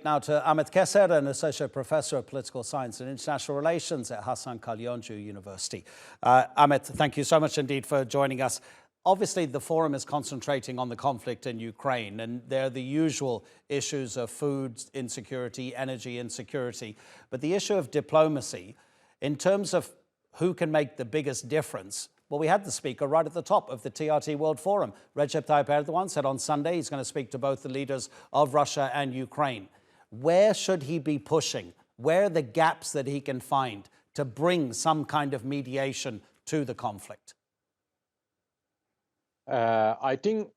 now to Ahmet Keser, an Associate Professor of Political Science and International Relations at Hasan Kalyoncu University. Ahmet, thank you so much indeed for joining us. Obviously, the forum is concentrating on the conflict in Ukraine, and there are the usual issues of food insecurity, energy insecurity. But the issue of diplomacy, in terms of who can make the biggest difference, well, we had the speaker right at the top of the TRT World Forum. Recep Tayyip Erdogan said on Sunday he's going to speak to both the leaders of Russia and Ukraine. Where should he be pushing? Where are the gaps that he can find to bring some kind of mediation to the conflict? I think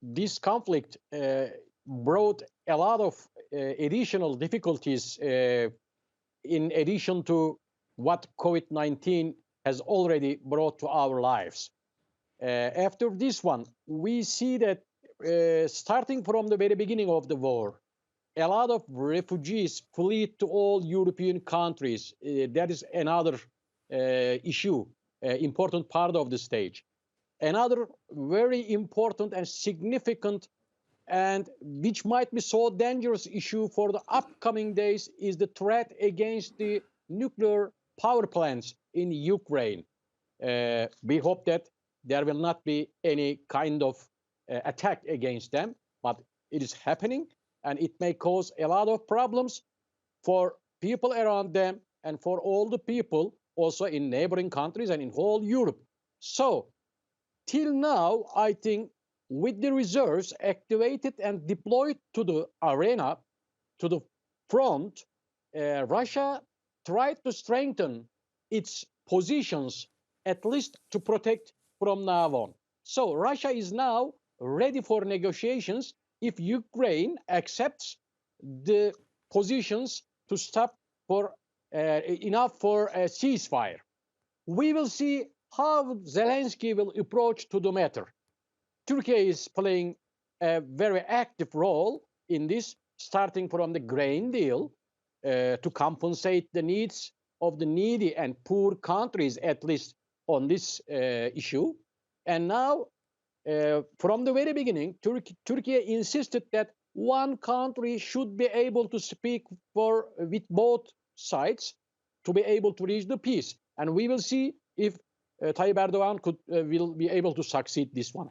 this conflict brought a lot of additional difficulties in addition to what COVID-19 has already brought to our lives. After this one, we see that starting from the very beginning of the war, a lot of refugees fled to all European countries. That is another issue, important part of the stage. Another very important and significant and which might be so dangerous issue for the upcoming days is the threat against the nuclear power plants in Ukraine. We hope that there will not be any kind of attack against them, but it is happening and it may cause a lot of problems for people around them and for all the people also in neighboring countries and in whole Europe. So, till now, I think with the reserves activated and deployed to the arena, to the front, Russia tried to strengthen its positions, at least to protect from now on. So Russia is now ready for negotiations if Ukraine accepts the positions to stop for enough for a ceasefire. We will see how Zelensky will approach to the matter. Turkey is playing a very active role in this, starting from the grain deal to compensate the needs of the needy and poor countries, at least on this issue. And now, from the very beginning, Turkey insisted that one country should be able to speak with both sides to be able to reach the peace. And we will see if Tayyip Erdogan will be able to succeed this one.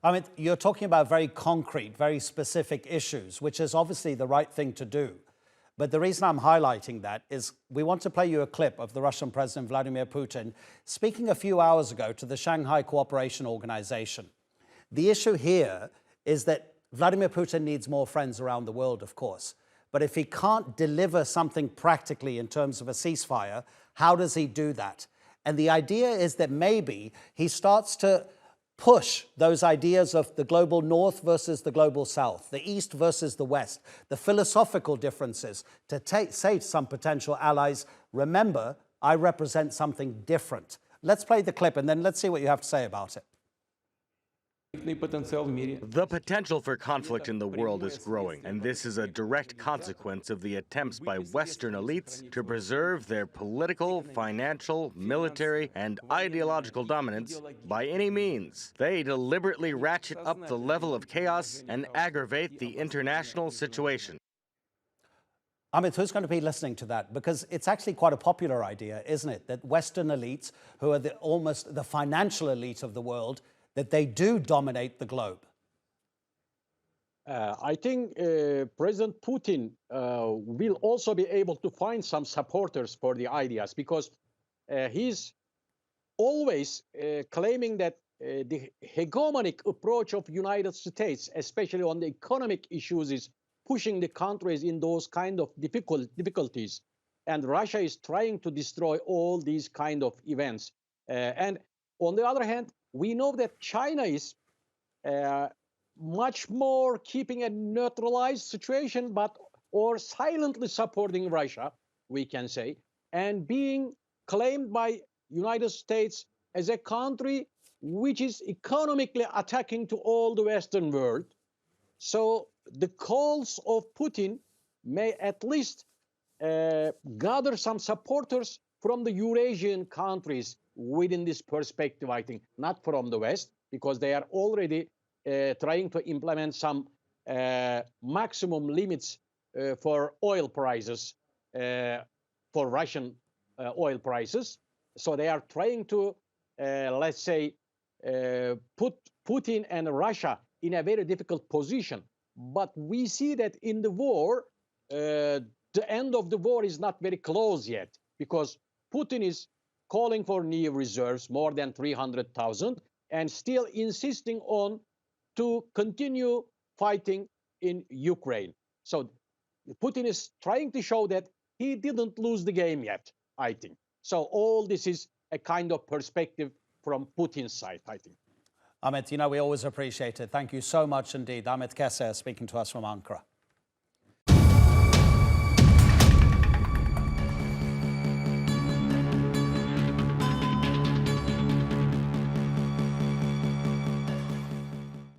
I mean, you're talking about very concrete, very specific issues, which is obviously the right thing to do. But the reason I'm highlighting that is we want to play you a clip of the Russian President Vladimir Putin speaking a few hours ago to the Shanghai Cooperation Organization. The issue here is that Vladimir Putin needs more friends around the world, of course. But if he can't deliver something practically in terms of a ceasefire, how does he do that? And the idea is that maybe he starts to push those ideas of the global north versus the global south, the east versus the west, the philosophical differences, to say to some potential allies, remember, I represent something different. Let's play the clip and then let's see what you have to say about it. The potential for conflict in the world is growing, and this is a direct consequence of the attempts by Western elites to preserve their political, financial, military, and ideological dominance by any means. They deliberately ratchet up the level of chaos and aggravate the international situation. Ahmet, who's going to be listening to that? Because it's actually quite a popular idea, isn't it? That Western elites, who are almost the financial elite of the world, that they do dominate the globe. I think President Putin will also be able to find some supporters for the ideas because he's always claiming that the hegemonic approach of United States, especially on the economic issues, is pushing the countries in those kind of difficulties. And Russia is trying to destroy all these kind of events. And on the other hand, we know that China is much more keeping a neutralized situation, or silently supporting Russia, we can say, and being claimed by United States as a country which is economically attacking to all the Western world. So the calls of Putin may at least gather some supporters from the Eurasian countries within this perspective, I think, not from the West, because they are already trying to implement some maximum limits for oil prices, for Russian oil prices. So they are trying to, let's say, put Putin and Russia in a very difficult position. But we see that in the war, the end of the war is not very close yet, because Putin is calling for new reserves, more than 300,000, and still insisting on to continue fighting in Ukraine. So Putin is trying to show that he didn't lose the game yet, I think. So all this is a kind of perspective from Putin's side, I think. Ahmet, you know, we always appreciate it. Thank you so much indeed. Ahmet Keser speaking to us from Ankara.